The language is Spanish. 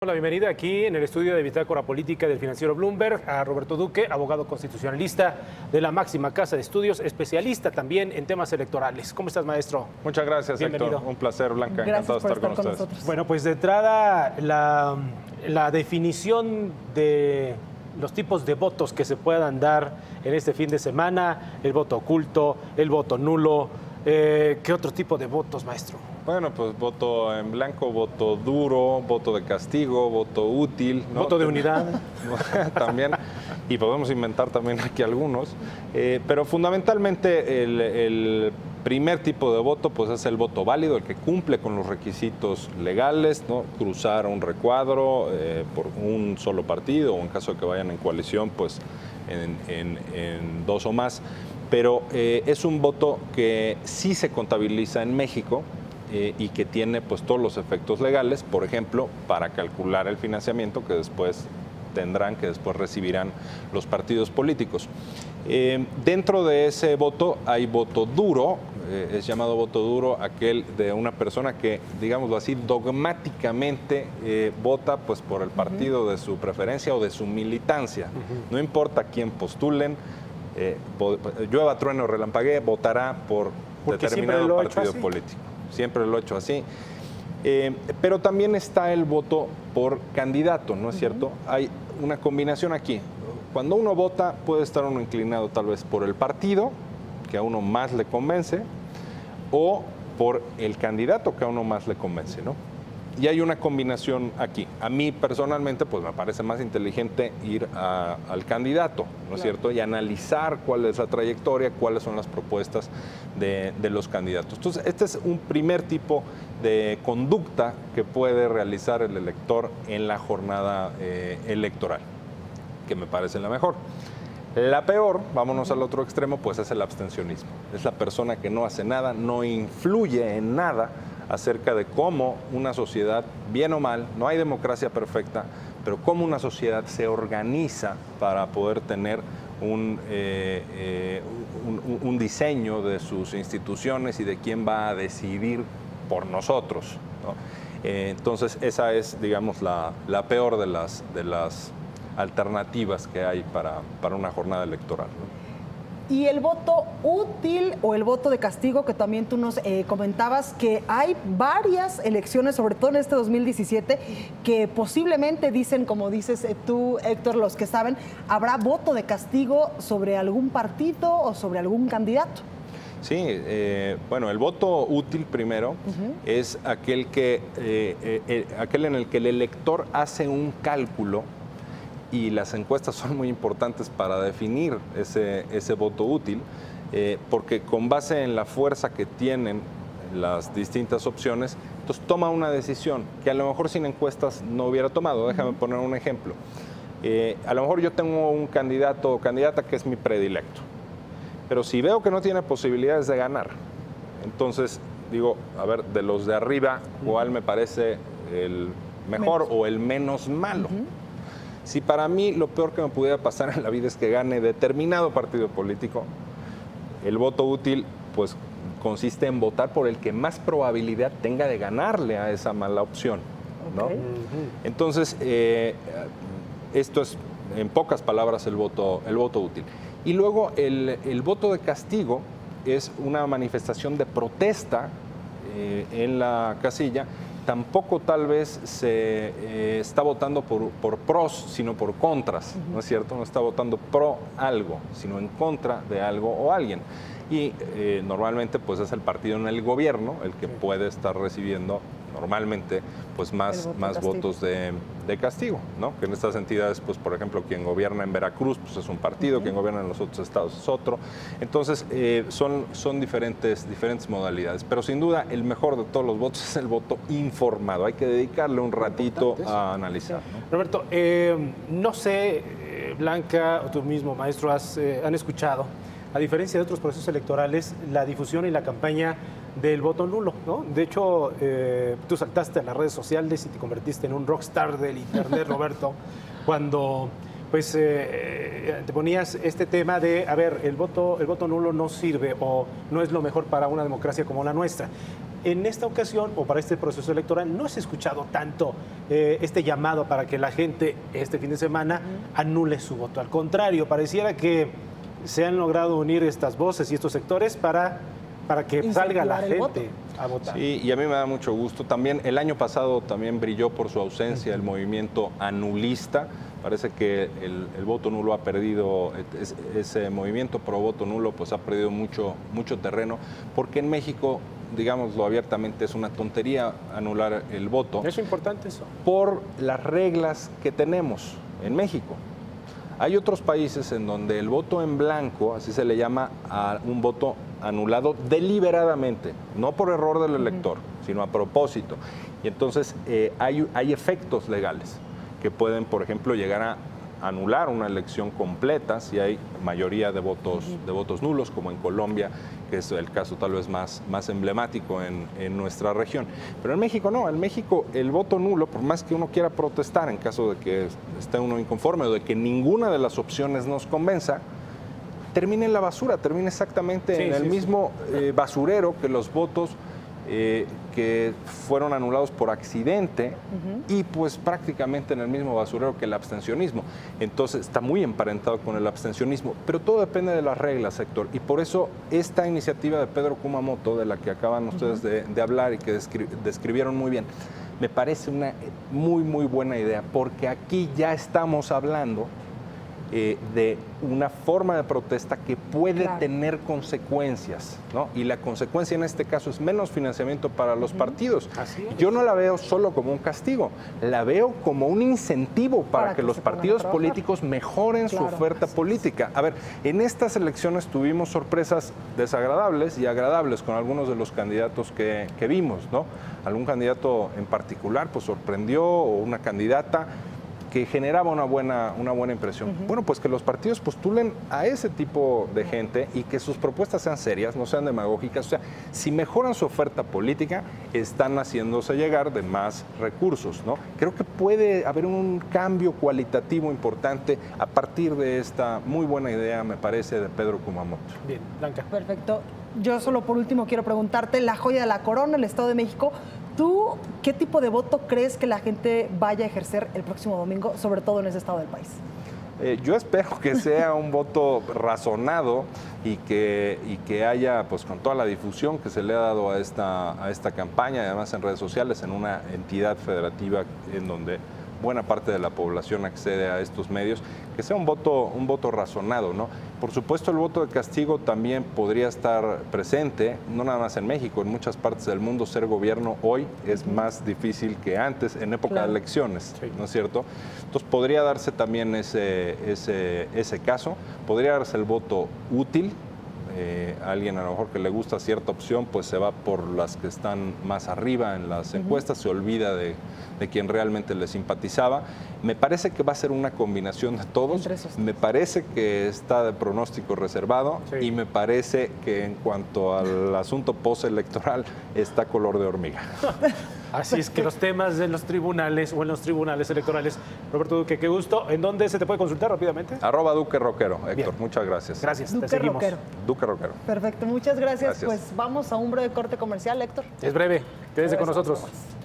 La bienvenida aquí en el estudio de Bitácora Política del financiero Bloomberg a Roberto Duque, abogado constitucionalista de la máxima casa de estudios, especialista también en temas electorales. ¿Cómo estás, maestro? Muchas gracias, Bienvenido. Héctor. Un placer, Blanca. Gracias Encantado de estar con ustedes. nosotros. Bueno, pues de entrada la definición de los tipos de votos que se puedan dar en este fin de semana, el voto oculto, el voto nulo. ¿Qué otro tipo de votos, maestro? Bueno, pues voto en blanco, voto duro, voto de castigo, voto útil, ¿no? Voto de unidad. También, y podemos inventar también aquí algunos. Pero fundamentalmente el primer tipo de voto pues es el voto válido, el que cumple con los requisitos legales, ¿no? Cruzar un recuadro por un solo partido, o en caso de que vayan en coalición, pues en dos o más. Pero es un voto que sí se contabiliza en México y que tiene pues todos los efectos legales, por ejemplo, para calcular el financiamiento que después recibirán los partidos políticos. Dentro de ese voto hay voto duro, es llamado voto duro aquel de una persona que, digámoslo así, dogmáticamente vota pues por el partido de su preferencia o de su militancia. No importa quién postulen, llueva, trueno, relampaguee, votará por determinado partido político. Siempre lo he hecho así. Pero también está el voto por candidato, ¿no es cierto? Hay una combinación aquí. Cuando uno vota, puede estar uno inclinado tal vez por el partido, que a uno más le convence, o por el candidato que a uno más le convence, ¿no? Y hay una combinación aquí. A mí personalmente pues me parece más inteligente ir al candidato, ¿no es cierto? Y analizar cuál es la trayectoria, cuáles son las propuestas de los candidatos. Entonces, este es un primer tipo de conducta que puede realizar el elector en la jornada electoral, que me parece la mejor. La peor, vámonos al otro extremo, pues es el abstencionismo. Es la persona que no hace nada, no influye en nada acerca de cómo una sociedad, bien o mal, no hay democracia perfecta, pero cómo una sociedad se organiza para poder tener un diseño de sus instituciones y de quién va a decidir por nosotros, ¿no? Entonces, esa es, digamos, la peor de las alternativas que hay para una jornada electoral, ¿no? Y el voto útil o el voto de castigo, que también tú nos comentabas, que hay varias elecciones, sobre todo en este 2017, que posiblemente dicen, como dices tú, Héctor, los que saben, habrá voto de castigo sobre algún partido o sobre algún candidato. Sí, bueno, el voto útil primero es aquel en el que el elector hace un cálculo, y las encuestas son muy importantes para definir ese voto útil, porque con base en la fuerza que tienen las distintas opciones, entonces toma una decisión que a lo mejor sin encuestas no hubiera tomado. Déjame poner un ejemplo. A lo mejor yo tengo un candidato o candidata que es mi predilecto, pero si veo que no tiene posibilidades de ganar, entonces digo, a ver, de los de arriba, ¿cuál me parece el mejor o el menos malo? Si para mí lo peor que me pudiera pasar en la vida es que gane determinado partido político, el voto útil pues consiste en votar por el que más probabilidad tenga de ganarle a esa mala opción, ¿no? Entonces, esto es, en pocas palabras, el voto útil. Y luego el voto de castigo es una manifestación de protesta en la casilla. Tampoco tal vez se está votando por pros, sino por contras, ¿no es cierto? No está votando pro algo, sino en contra de algo o alguien. Y normalmente pues es el partido en el gobierno el que puede estar recibiendo normalmente pues más votos de castigo, ¿no? Que en estas entidades, pues por ejemplo, quien gobierna en Veracruz pues es un partido, quien gobierna en los otros estados es otro. Entonces son diferentes modalidades, pero sin duda el mejor de todos los votos es el voto informado. Hay que dedicarle un ratito a analizar, ¿no? Roberto, no sé, Blanca o tú mismo, maestro, han escuchado, a diferencia de otros procesos electorales, la difusión y la campaña del voto nulo, ¿no? De hecho, tú saltaste a las redes sociales y te convertiste en un rockstar del internet, Roberto, cuando pues te ponías este tema de, a ver, el voto nulo no sirve o no es lo mejor para una democracia como la nuestra. en esta ocasión, o para este proceso electoral, no se ha escuchado tanto este llamado para que la gente este fin de semana anule su voto. Al contrario, pareciera que se han logrado unir estas voces y estos sectores para que salga la gente a votar. Sí, y a mí me da mucho gusto. También el año pasado también brilló por su ausencia el movimiento anulista. Parece que el voto nulo ha perdido, ese movimiento pro voto nulo pues ha perdido mucho terreno, porque en México, digámoslo abiertamente, es una tontería anular el voto. Es importante eso. Por las reglas que tenemos en México. Hay otros países en donde el voto en blanco, así se le llama a un voto anulado deliberadamente, no por error del elector, sino a propósito. Y entonces hay efectos legales que pueden, por ejemplo, llegar a anular una elección completa si hay mayoría de votos nulos, como en Colombia, que es el caso tal vez más emblemático en nuestra región. Pero en México no, en México el voto nulo, por más que uno quiera protestar en caso de que esté uno inconforme o de que ninguna de las opciones nos convenza, termina en la basura, termina exactamente en el mismo basurero que los votos que fueron anulados por accidente y pues prácticamente en el mismo basurero que el abstencionismo. Entonces está muy emparentado con el abstencionismo, pero todo depende de las reglas, Héctor, y por eso esta iniciativa de Pedro Kumamoto, de la que acaban ustedes de hablar y que describieron muy bien, me parece una muy buena idea, porque aquí ya estamos hablando de una forma de protesta que puede tener consecuencias, ¿no? Y la consecuencia en este caso es menos financiamiento para los partidos. Yo no la veo solo como un castigo, la veo como un incentivo para que los partidos políticos mejoren su oferta política. A ver, en estas elecciones tuvimos sorpresas desagradables y agradables con algunos de los candidatos que vimos, ¿no? Algún candidato en particular pues sorprendió, o una candidata que generaba una buena impresión. Bueno, pues que los partidos postulen a ese tipo de gente y que sus propuestas sean serias, no sean demagógicas. O sea, si mejoran su oferta política, están haciéndose llegar de más recursos, ¿no? Creo que puede haber un cambio cualitativo importante a partir de esta muy buena idea, me parece, de Pedro Kumamoto. Bien, Blanca. Perfecto. Yo solo por último quiero preguntarte, la joya de la corona, el Estado de México, ¿tú qué tipo de voto crees que la gente vaya a ejercer el próximo domingo, sobre todo en ese estado del país? Yo espero que sea un voto razonado y que haya, pues con toda la difusión que se le ha dado a esta campaña, además en redes sociales, en una entidad federativa en donde buena parte de la población accede a estos medios, que sea un voto razonado, ¿no? Por supuesto, el voto de castigo también podría estar presente, no nada más en México, en muchas partes del mundo ser gobierno hoy es más difícil que antes, en época de elecciones, ¿no es cierto? Entonces podría darse también ese caso, podría darse el voto útil. Alguien a lo mejor que le gusta cierta opción, pues se va por las que están más arriba en las encuestas, se olvida de quien realmente le simpatizaba. Me parece que va a ser una combinación de todos. Me parece que está de pronóstico reservado y me parece que en cuanto al asunto postelectoral está color de hormiga. Así es que los temas de los tribunales o en los tribunales electorales. Roberto Duque, qué gusto. ¿En dónde se te puede consultar rápidamente? @Duque Roquero, Héctor. Bien. Muchas gracias. Gracias, Duque te seguimos. Roquero. Duque Roquero. Perfecto, muchas gracias. Pues vamos a un breve corte comercial, Héctor. Es breve, quédese con nosotros. Vamos.